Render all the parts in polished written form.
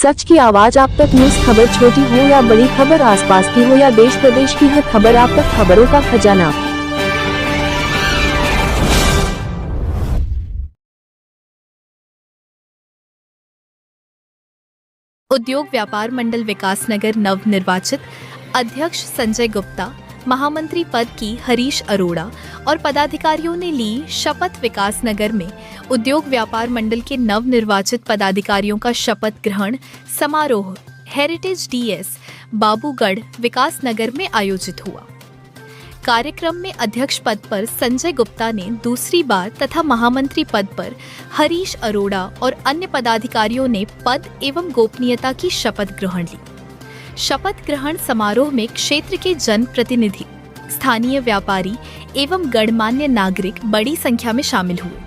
सच की आवाज आप तक। न्यूज खबर छोटी हो या बड़ी खबर, आसपास की हो या देश प्रदेश की हर खबर आप तक। खबरों का खजाना। उद्योग व्यापार मंडल विकासनगर नव निर्वाचित अध्यक्ष संजय गुप्ता, महामंत्री पद की हरीश अरोड़ा और पदाधिकारियों ने ली शपथ। विकासनगर में उद्योग व्यापार मंडल के नव निर्वाचित पदाधिकारियों का शपथ ग्रहण समारोह हेरिटेज डीएस बाबूगढ़ विकासनगर में आयोजित हुआ। कार्यक्रम में अध्यक्ष पद पर संजय गुप्ता ने दूसरी बार तथा महामंत्री पद पर हरीश अरोड़ा और अन्य पदाधिकारियों ने पद एवं गोपनीयता की शपथ ग्रहण ली। शपथ ग्रहण समारोह में क्षेत्र के जनप्रतिनिधि, स्थानीय व्यापारी एवं गणमान्य नागरिक बड़ी संख्या में शामिल हुए।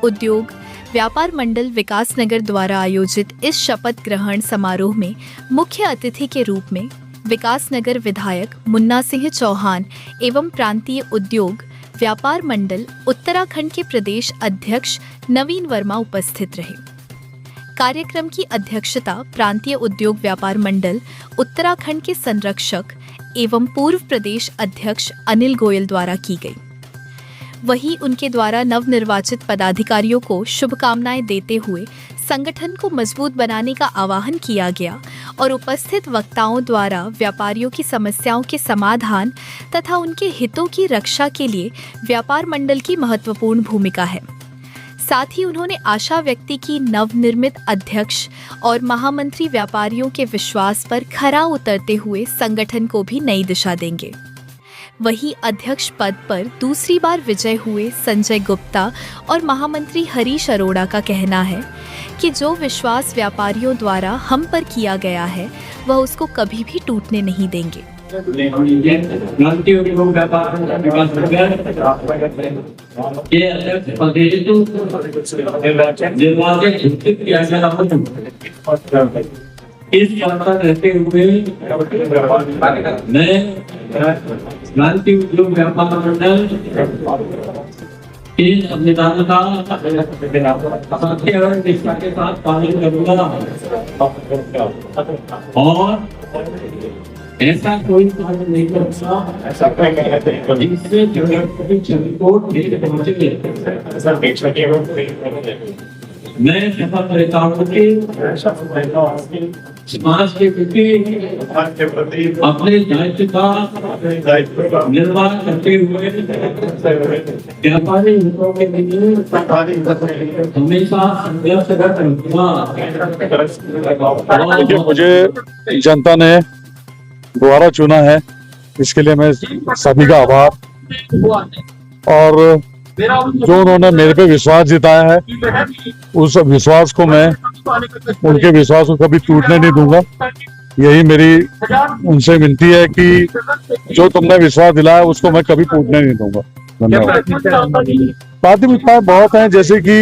उद्योग व्यापार मंडल विकासनगर द्वारा आयोजित इस शपथ ग्रहण समारोह में मुख्य अतिथि के रूप में विकासनगर विधायक मुन्ना सिंह चौहान एवं प्रांतीय उद्योग व्यापार मंडल उत्तराखंड के प्रदेश अध्यक्ष नवीन वर्मा उपस्थित रहे। कार्यक्रम की अध्यक्षता प्रांतीय उद्योग व्यापार मंडल उत्तराखंड के संरक्षक एवं पूर्व प्रदेश अध्यक्ष अनिल गोयल द्वारा की गई। वहीं उनके द्वारा नवनिर्वाचित पदाधिकारियों को शुभकामनाएं देते हुए संगठन को मजबूत बनाने का आह्वान किया गया और उपस्थित वक्ताओं द्वारा व्यापारियों की समस्याओं के समाधान तथा उनके हितों की रक्षा के लिए व्यापार मंडल की महत्वपूर्ण भूमिका है। साथ ही उन्होंने आशा व्यक्त की नवनिर्मित अध्यक्ष और महामंत्री व्यापारियों के विश्वास पर खरा उतरते हुए संगठन को भी नई दिशा देंगे। वहीं अध्यक्ष पद पर दूसरी बार विजय हुए संजय गुप्ता और महामंत्री हरीश अरोड़ा का कहना है कि जो विश्वास व्यापारियों द्वारा हम पर किया गया है वह उसको कभी भी टूटने नहीं देंगे। इस यात्रा रहते हुए मैं क्रांति उद्योग व्यापार मंडल के संविधान का सत्य और निष्ठा के साथ पालन करूंगा और ऐसा कोई कार्य नहीं करूंगा ऐसा जिससे रिपोर्ट मैं शपथ लेता हूँ कि समाज के प्रति अपने दायित्व का निर्वाह करते हुए व्यापारी हितों के लिए हमेशा संघर्षरत रहूंगा। मुझे जनता ने दोबारा चुना है, इसके लिए मैं सभी का आभार। और जो उन्होंने मेरे पे विश्वास जताया है उस विश्वास को मैं उनके विश्वास को कभी टूटने नहीं दूंगा। यही मेरी उनसे विनती है कि जो तुमने विश्वास दिलाया उसको मैं कभी टूटने नहीं दूंगा। धन्यवाद। प्राथमिकताएं बहुत हैं, जैसे कि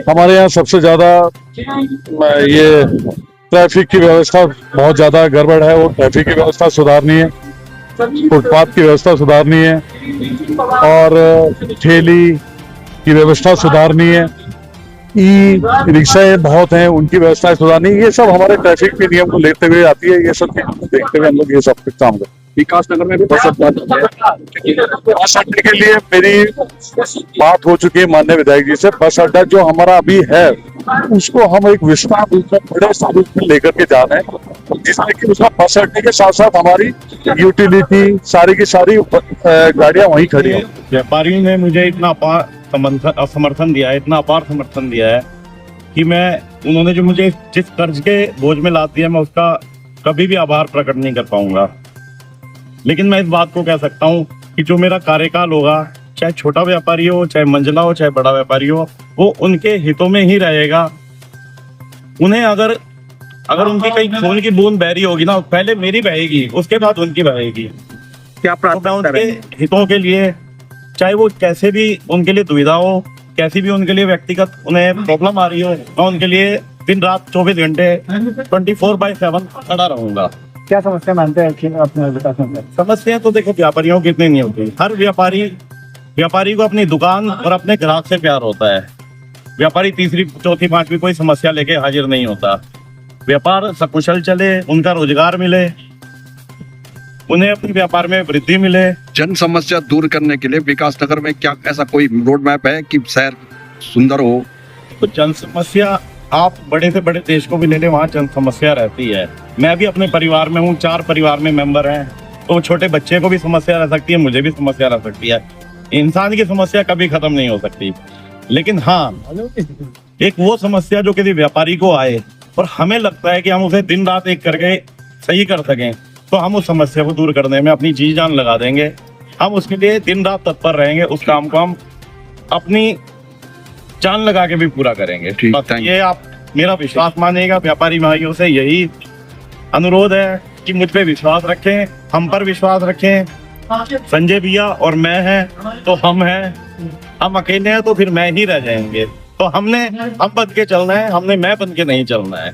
हमारे यहाँ सबसे ज्यादा ये ट्रैफिक की व्यवस्था बहुत ज्यादा गड़बड़ है, वो ट्रैफिक की व्यवस्था सुधारनी है, फुटपाथ की व्यवस्था सुधारनी है और ठेली की व्यवस्था सुधारनी है, ई रिक्शाएं बहुत हैं उनकी व्यवस्था सुधारनी है। ये सब हमारे ट्रैफिक के नियम को लेते हुए आती है। ये सब देखते हुए हम लोग ये सब काम करते हैं। विकासनगर में भी बस अड्डे के लिए मेरी बात हो चुकी है माननीय विधायक जी से। बस अड्डा जो हमारा अभी है उसको हम एक विस्तार रूप में बड़े स्वरूप में लेकर के जा रहे हैं, जिसमें कि उसका बस अड्डे के साथ साथ हमारी यूटिलिटी सारी की सारी गाड़ियां वहीं खड़ी हैं। व्यापारियों ने मुझे इतना अपार समर्थन दिया है, इतना अपार समर्थन दिया है कि उन्होंने जो मुझे जिस कर्ज के बोझ में लाद दिया मैं उसका कभी भी आभार प्रकट नहीं कर पाऊंगा। लेकिन मैं इस बात को कह सकता हूँ कि जो मेरा कार्यकाल होगा, चाहे छोटा व्यापारी हो, चाहे मंझला हो, चाहे बड़ा व्यापारी हो, वो उनके हितों में ही रहेगा। उन्हें अगर उनकी कहीं खून की बूंद बह रही होगी ना, पहले मेरी बहेगी, उसके बाद उनकी बहेगी। क्या प्रार्थना उनके हितों के लिए, चाहे वो कैसे भी उनके लिए दुविधा हो, कैसी भी उनके लिए व्यक्तिगत उन्हें प्रॉब्लम आ रही हो, मैं उनके लिए दिन रात 24 घंटे 24/7 खड़ा रहूंगा। क्या समस्या मानते हैं अपने विकास में? समस्या तो देखो व्यापारियों की इतनी नहीं होती। हर व्यापारी को अपनी दुकान और अपने ग्राहक से प्यार होता है। व्यापारी तीसरी चौथी पांचवी कोई समस्या लेके हाजिर नहीं होता। व्यापार सकुशल चले, उनका रोजगार मिले, उन्हें अपने व्यापार में वृद्धि मिले। जन समस्या दूर करने के लिए विकास नगर में क्या ऐसा कोई रोड मैप है कि शहर सुंदर हो? तो जन समस्या आप बड़े से बड़े देश को भी ले लें, वहाँ जन समस्या रहती है। मैं भी अपने परिवार में हूँ, 4 परिवार में मेंबर हैं, तो छोटे बच्चे को भी समस्या रह सकती है, मुझे भी समस्या रह सकती है। इंसान की समस्या कभी खत्म नहीं हो सकती। लेकिन हाँ, एक वो समस्या जो किसी व्यापारी को आए और हमें लगता है कि हम उसे दिन रात एक करके सही कर सकें, तो हम उस समस्या को दूर करने में अपनी जी जान लगा देंगे। हम उसके लिए दिन रात तत्पर रहेंगे, उस काम को हम अपनी जान लगा के भी पूरा करेंगे। ठीक, बस thank you। ये आप मेरा विश्वास मानिएगा। व्यापारी भाइयों से यही अनुरोध है कि मुझ पे विश्वास रखें, हम पर विश्वास रखें। संजय भैया और मैं हैं तो हम हैं, हम अकेले हैं तो फिर मैं ही रह जाएंगे। तो हम बन के चलना है, हमने मैं बन के नहीं चलना है।